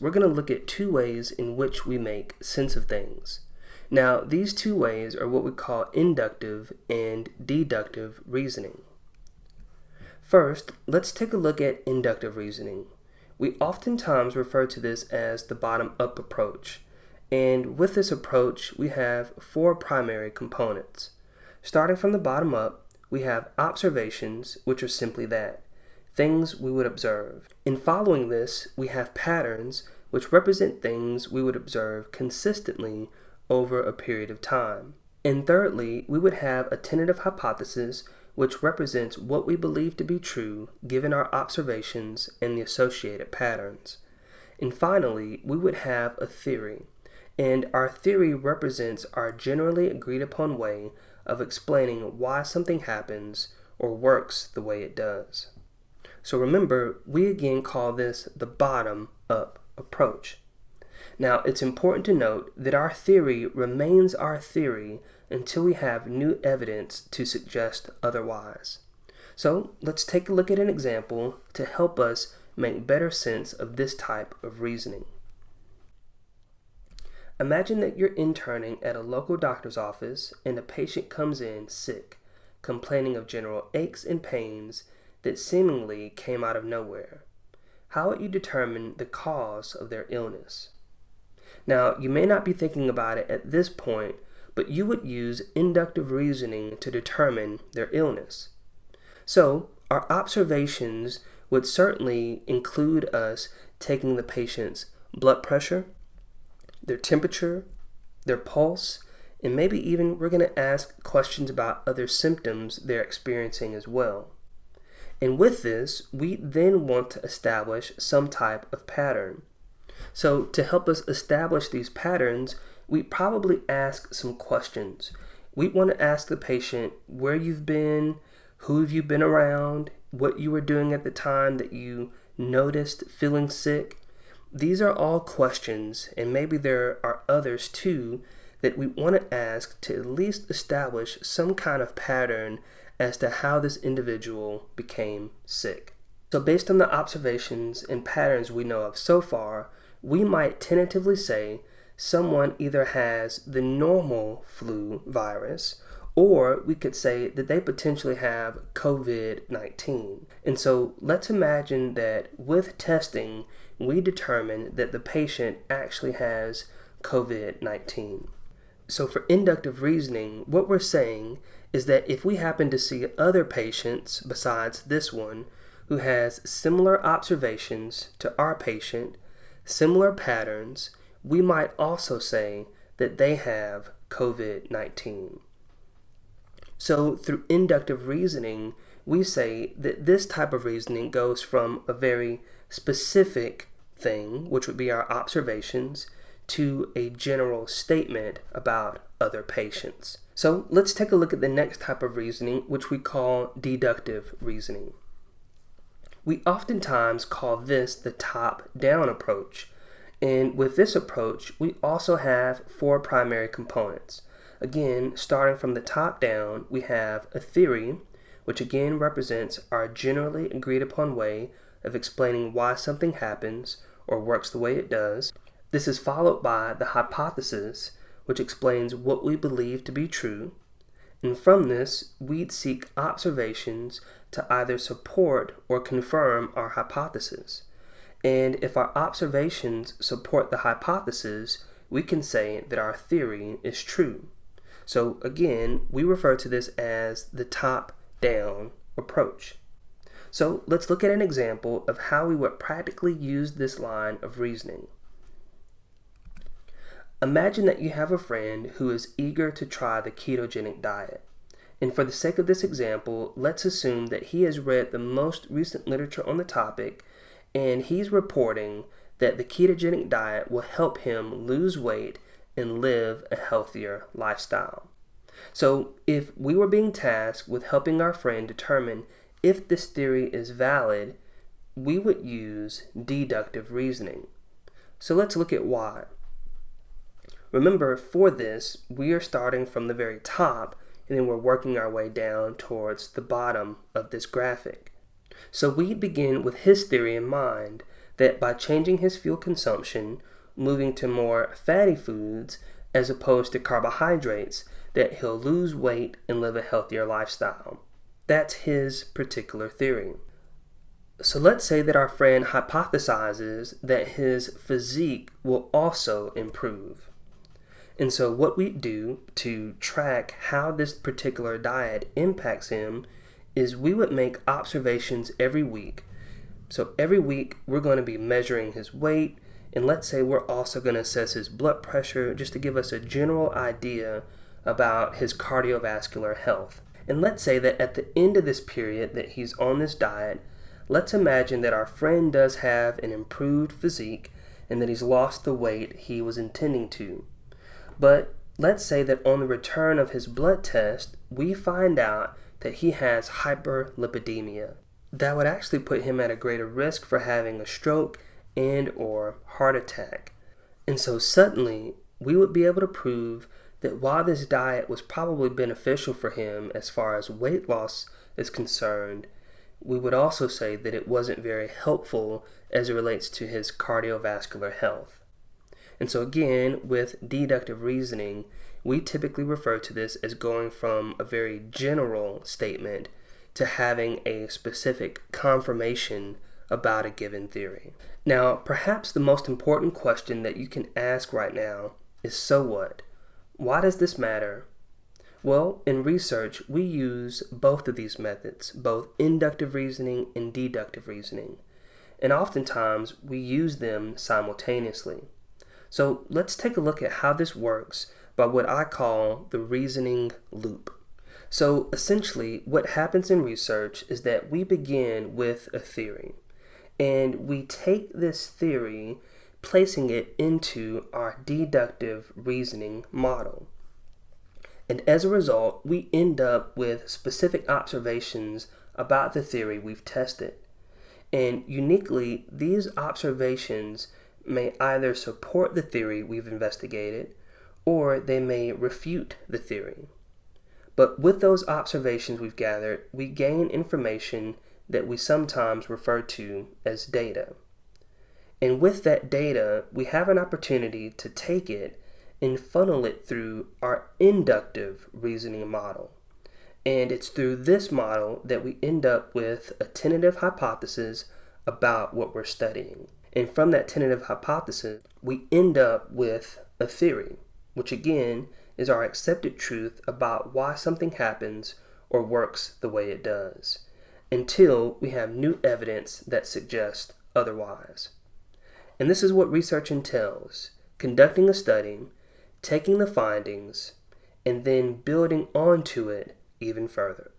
we're going to look at two ways in which we make sense of things. Now, these two ways are what we call inductive and deductive reasoning. First, let's take a look at inductive reasoning. We oftentimes refer to this as the bottom-up approach. And with this approach, we have four primary components. Starting from the bottom up, we have observations, which are simply that, things we would observe. In following this, we have patterns, which represent things we would observe consistently over a period of time. And thirdly, we would have a tentative hypothesis, which represents what we believe to be true given our observations and the associated patterns. And finally, we would have a theory. And our theory represents our generally agreed upon way of explaining why something happens or works the way it does. So remember, we again call this the bottom-up approach. Now, it's important to note that our theory remains our theory until we have new evidence to suggest otherwise. So let's take a look at an example to help us make better sense of this type of reasoning. Imagine that you're interning at a local doctor's office and a patient comes in sick, complaining of general aches and pains that seemingly came out of nowhere. How would you determine the cause of their illness? Now, you may not be thinking about it at this point, but you would use inductive reasoning to determine their illness. So, our observations would certainly include us taking the patient's blood pressure, their temperature, their pulse, and maybe even we're going to ask questions about other symptoms they're experiencing as well. And with this, we then want to establish some type of pattern. So to help us establish these patterns, we probably ask some questions. We want to ask the patient where you've been, who have you been around, what you were doing at the time that you noticed feeling sick. These are all questions, and maybe there are others too, that we want to ask to at least establish some kind of pattern as to how this individual became sick. So based on the observations and patterns we know of so far, we might tentatively say someone either has the normal flu virus, or we could say that they potentially have COVID-19. And so let's imagine that with testing, we determine that the patient actually has COVID-19. So for inductive reasoning, what we're saying is that if we happen to see other patients besides this one who has similar observations to our patient, similar patterns, we might also say that they have COVID-19. So through inductive reasoning, we say that this type of reasoning goes from a very specific thing, which would be our observations, to a general statement about other patients. So let's take a look at the next type of reasoning, which we call deductive reasoning. We oftentimes call this the top-down approach. And with this approach, we also have four primary components. Again, starting from the top down, we have a theory, which again represents our generally agreed upon way of explaining why something happens or works the way it does. This is followed by the hypothesis, which explains what we believe to be true. And from this, we'd seek observations to either support or confirm our hypothesis. And if our observations support the hypothesis, we can say that our theory is true. So again, we refer to this as the top-down approach. So let's look at an example of how we would practically use this line of reasoning. Imagine that you have a friend who is eager to try the ketogenic diet. And for the sake of this example, let's assume that he has read the most recent literature on the topic, and he's reporting that the ketogenic diet will help him lose weight and live a healthier lifestyle. So if we were being tasked with helping our friend determine if this theory is valid, we would use deductive reasoning. So let's look at why. Remember, for this, we are starting from the very top and then we're working our way down towards the bottom of this graphic. So we begin with his theory in mind, that by changing his fuel consumption, moving to more fatty foods as opposed to carbohydrates, that he'll lose weight and live a healthier lifestyle. That's his particular theory. So let's say that our friend hypothesizes that his physique will also improve. And so what we do to track how this particular diet impacts him is we would make observations every week. So every week we're going to be measuring his weight, and let's say we're also going to assess his blood pressure just to give us a general idea about his cardiovascular health. And let's say that at the end of this period that he's on this diet, let's imagine that our friend does have an improved physique and that he's lost the weight he was intending to. But let's say that on the return of his blood test, we find out that he has hyperlipidemia. That would actually put him at a greater risk for having a stroke and or heart attack. And so suddenly, we would be able to prove that while this diet was probably beneficial for him as far as weight loss is concerned, we would also say that it wasn't very helpful as it relates to his cardiovascular health. And so again, with deductive reasoning, we typically refer to this as going from a very general statement to having a specific confirmation about a given theory. Now, perhaps the most important question that you can ask right now is, so what? Why does this matter? Well, in research, we use both of these methods, both inductive reasoning and deductive reasoning. And oftentimes, we use them simultaneously. So let's take a look at how this works by what I call the reasoning loop. So essentially, what happens in research is that we begin with a theory, and we take this theory, placing it into our deductive reasoning model. And as a result, we end up with specific observations about the theory we've tested. And uniquely, these observations may either support the theory we've investigated, or they may refute the theory. But with those observations we've gathered, we gain information that we sometimes refer to as data. And with that data, we have an opportunity to take it and funnel it through our inductive reasoning model. And it's through this model that we end up with a tentative hypothesis about what we're studying. And from that tentative hypothesis, we end up with a theory, which again is our accepted truth about why something happens or works the way it does, until we have new evidence that suggests otherwise. And this is what research entails: conducting a study, taking the findings, and then building onto it even further.